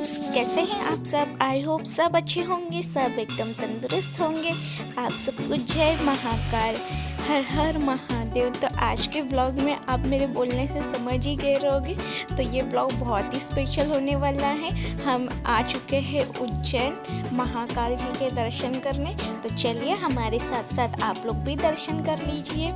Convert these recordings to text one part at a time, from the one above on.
Friends, कैसे हैं आप सब। आई होप सब अच्छे होंगे, सब एकदम तंदुरुस्त होंगे। आप सबको जय महाकाल, हर हर महादेव। तो आज के ब्लॉग में आप मेरे बोलने से समझ ही गए रहोगे, तो ये ब्लॉग बहुत ही स्पेशल होने वाला है। हम आ चुके हैं उज्जैन महाकाल जी के दर्शन करने, तो चलिए हमारे साथ साथ आप लोग भी दर्शन कर लीजिए।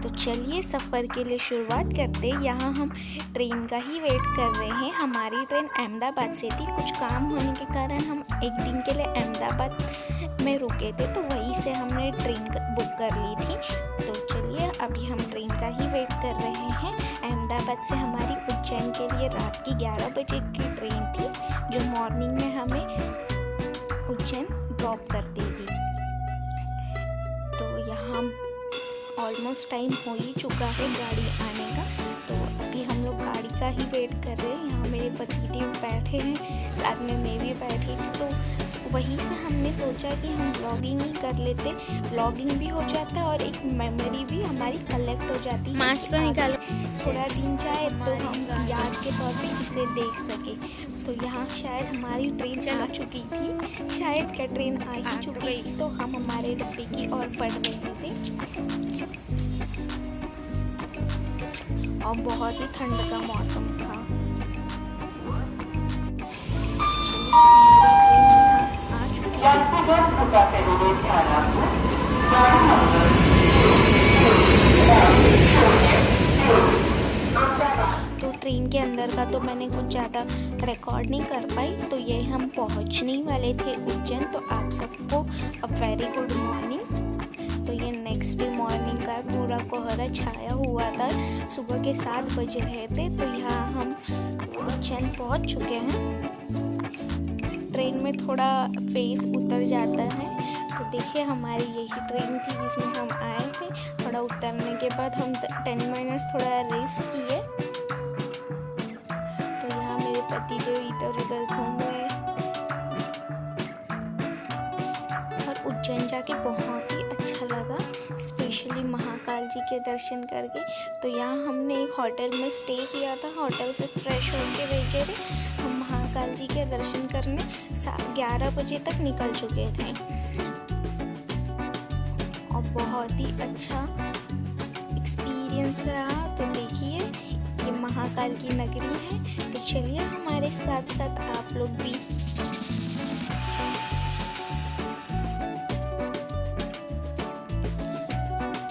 तो चलिए सफ़र के लिए शुरुआत करते। यहाँ हम ट्रेन का ही वेट कर रहे हैं। हमारी ट्रेन अहमदाबाद से थी, कुछ काम होने के कारण हम एक दिन के लिए अहमदाबाद में रुके थे, तो वहीं से हमने ट्रेन बुक कर ली थी। तो चलिए अभी हम ट्रेन का ही वेट कर रहे हैं। अहमदाबाद से हमारी उज्जैन के लिए रात की 11 बजे की ट्रेन थी, जो मॉर्निंग में हमें उज्जैन ड्रॉप कर देगी। तो यहाँ ऑलमोस्ट टाइम हो ही चुका है गाड़ी आने का, तो अभी हम लोग गाड़ी का ही वेट कर रहे हैं। यहाँ मेरे पतिदेव बैठे हैं, साथ में मैं भी बैठी थी, तो वहीं से हमने सोचा कि हम व्लॉगिंग ही कर लेते। व्लॉगिंग भी हो जाता है और एक मेमोरी भी हमारी कलेक्ट हो जाती है। मास्क तो निकालो, थोड़ा दिन जाए तो हम याद के तौर पे इसे देख सके। तो यहाँ शायद हमारी ट्रेन आ चुकी थी, शायद क्या ट्रेन आ ही चुकी थी, तो हम हमारे डब्बे की ओर बढ़ रहे थे और बहुत ही ठंड का मौसम था। तो ट्रेन के अंदर का तो मैंने कुछ ज़्यादा रिकॉर्ड नहीं कर पाई। तो ये हम पहुंचने ही वाले थे उज्जैन। तो आप सबको अ वेरी गुड मॉर्निंग। तो ये नेक्स्ट डे मॉर्निंग का पूरा कोहरा छाया हुआ था, सुबह के 7 बज रहे थे। तो यहाँ हम उज्जैन पहुँच चुके हैं। ट्रेन में थोड़ा फेस उतर जाता है, तो देखिए हमारी यही ट्रेन थी जिसमें हम आए थे। थोड़ा उतरने के बाद हम 10 मिनट्स थोड़ा रेस्ट किए। तो यहाँ मेरे पतिदेव इधर उधर घूम रहे और उज्जैन जाके बहुत ही अच्छा लगा, स्पेशली महाकाल जी के दर्शन करके। तो यहाँ हमने एक होटल में स्टे किया था, होटल से फ्रेश होके वगैरह हम महाकाल जी के दर्शन करने 11 बजे तक निकल चुके थे और बहुत ही अच्छा एक्सपीरियंस रहा। तो देखिए ये महाकाल की नगरी है, तो चलिए हमारे साथ साथ आप लोग भी।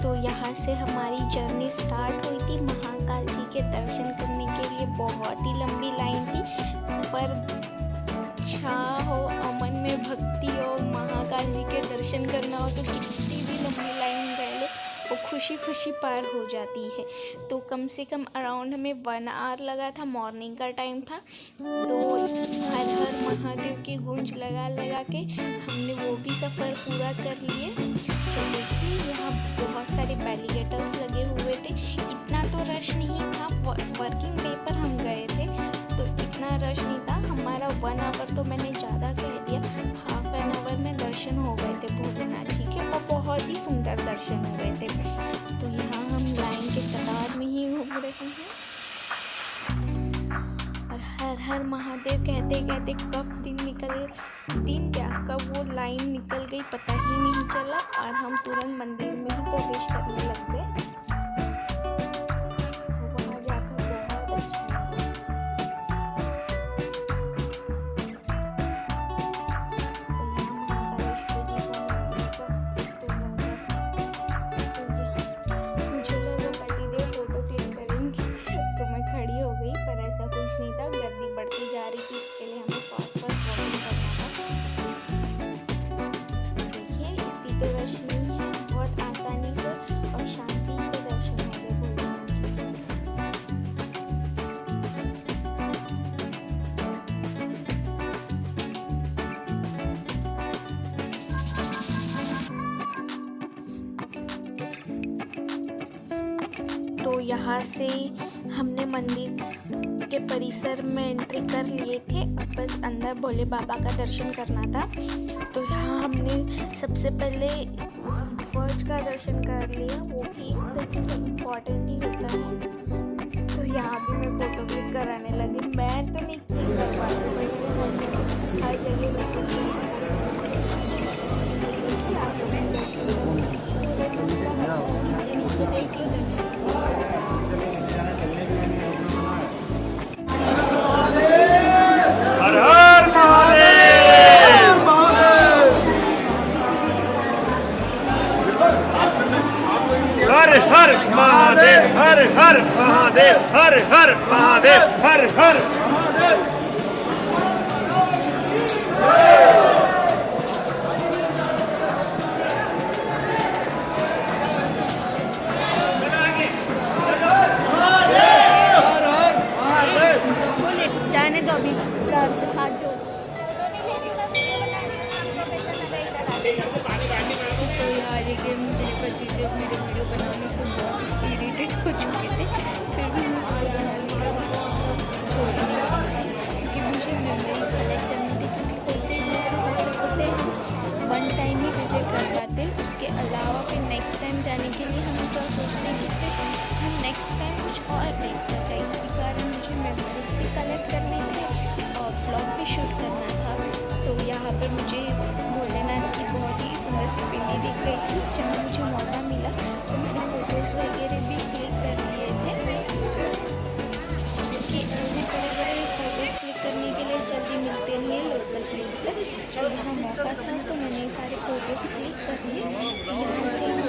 तो यहाँ से हमारी जर्नी स्टार्ट हुई थी महाकाल जी के दर्शन करने के लिए। बहुत ही लंबी लाइन थी, पर छाह हो, अमन में भक्ति हो, महाकाल जी के दर्शन करना हो तो कितनी भी लंबी लाइन रह लो वो खुशी खुशी पार हो जाती है। तो कम से कम अराउंड हमें 1 आवर लगा था, मॉर्निंग का टाइम था। तो हर हर महादेव की गूंज लगा लगा के हमने वो भी सफ़र पूरा कर लिए। तो देखिए यहाँ बहुत सारे बैरिकेड्स लगे हुए थे। इतना तो रश नहीं था, वर्किंग डे पर हम गए थे तो इतना रश नहीं था। हमारा 1 आवर तो मैंने ज़्यादा कह दिया, हाफ एन आवर में दर्शन हो गए थे भोलेनाथ जी के, और बहुत ही सुंदर दर्शन हो गए थे। तो यहाँ हम लाइन के कतार में ही घूम रहे हैं और हर हर महादेव कहते कहते कब दिन निकल, दिन क्या कब वो लाइन निकल गई पता ही नहीं चला, और हम तुरंत मंदिर में ही प्रवेश करने लग गए। वहाँ जाकर बहुत अच्छा लगा। तो यहाँ महाकालेश्वर जी का मंदिर का तो मुझे लगा पतिदेव फोटो क्लिक करेंगे, तो मैं खड़ी हो गई, पर ऐसा कुछ नहीं था। गर्दी बढ़ती जा रही थी, इसके लिए हमें फास्ट वॉकिंग करना था। देखिए इतनी तो रश नहीं है, बहुत आसानी से और शांति से दर्शन हो गए भोलेनाथ जी के। तो यहाँ से हमने मंदिर के परिसर में एंट्री कर लिए थे, अब बस अंदर भोले बाबा का दर्शन करना था। तो यहाँ हमने सबसे पहले चर्च का दर्शन कर लिया, वो भी एक तरीके से इम्पोर्टेंट ही होता है। तो यहाँ भी मैं फ़ोटो क्लिक कराने लगी। मैं तो नहीं क्लिक कर पाती, हर जगह हर हर महादेव, हर हर महादेव, हर हर महादेव, हर हर महादेव, हर हर महादेव। जाने दो अभी हाथ जोड़। तो यार ये मेरे पति देव मेरे वीडियो बनाने से बहुत इरिटेट हो चुके थे, फिर भी मैं वीडियो बनाने का छोड़ नहीं रही थी, क्योंकि मुझे मेमोरीज कलेक्ट करनी थी। क्योंकि कोई कोई प्लेसेस ऐसे होते हैं हम वन टाइम ही विजिट कर पाते हैं, उसके अलावा फिर नेक्स्ट टाइम जाने के लिए हम ऐसा सोचते हैं कि फिर हम नेक्स्ट टाइम कुछ और प्लेस पर जाए। इसी कारण मुझे मेमोरीज भी कलेक्ट करने थे और व्लॉग भी शूट करना था। तो यहाँ पर मुझे भोलेनाथ की बहुत ही सुंदर सी पिंडी दिख गई थी, जहाँ मुझे मौका मिला तो मैंने फ़ोटोज़ वगैरह भी क्लिक कर लिए थे, क्योंकि इतने बड़े बड़े फ़ोटोज़ क्लिक करने के लिए जल्दी मिलते नहीं हैं लोकल प्लेस पर। तो यहाँ मौका था तो मैंने सारे फ़ोटोज़ क्लिक कर लिए। यहाँ से हम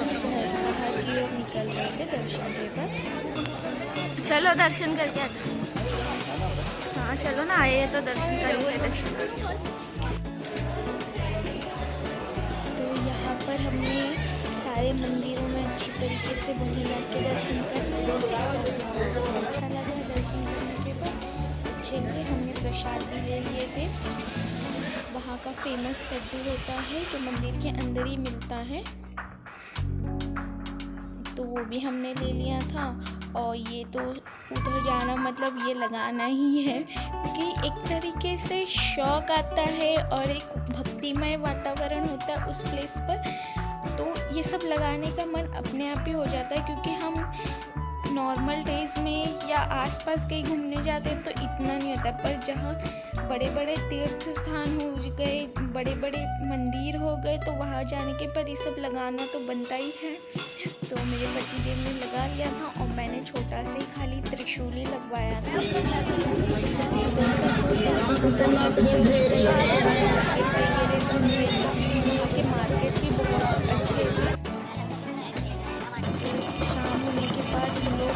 बाहर की ओर निकल रहे थे दर्शन के बाद। चलो दर्शन करके आता। हाँ चलो ना, आए तो दर्शन कर लेते। तो यहाँ पर हमने सारे मंदिरों में अच्छी तरीके से भोलेनाथ के दर्शन कर लिए। अच्छा लगा दर्शन करने के बाद। चलिए हमने प्रसाद भी ले लिए थे। वहाँ का फेमस लड्डू होता है जो मंदिर के अंदर ही मिलता है, तो वो भी हमने ले लिया था। और ये तो उधर जाना मतलब ये लगाना ही है, क्योंकि एक तरीके से शौक आता है और एक भक्तिमय वातावरण होता है उस प्लेस पर। तो ये सब लगाने का मन अपने आप ही हो जाता है, क्योंकि हम नॉर्मल डेज़ में या आसपास कहीं घूमने जाते हैं तो इतना नहीं होता, पर जहाँ बड़े बड़े तीर्थ स्थान हो गए, बड़े बड़े मंदिर हो गए, तो वहाँ जाने के बाद ये सब लगाना तो बनता ही है। तो मेरे पति देव ने लगा लिया था और मैंने छोटा से खाली त्रिशूल ही लगवाया था। तो सब वहाँ के मार्केट भी बहुत अच्छे थे। शाम होने के बाद हम लोग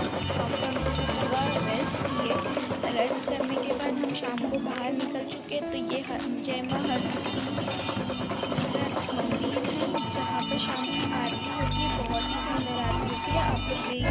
पूरा रेस्ट किए। रेस्ट करने के बाद हम शाम को बाहर निकल चुके। तो ये जय मां हरसिद्धि मंदिर है, जहाँ पे शाम की आरती होती है, बहुत ही सुंदर आरती होती है। आप लोग देखिए।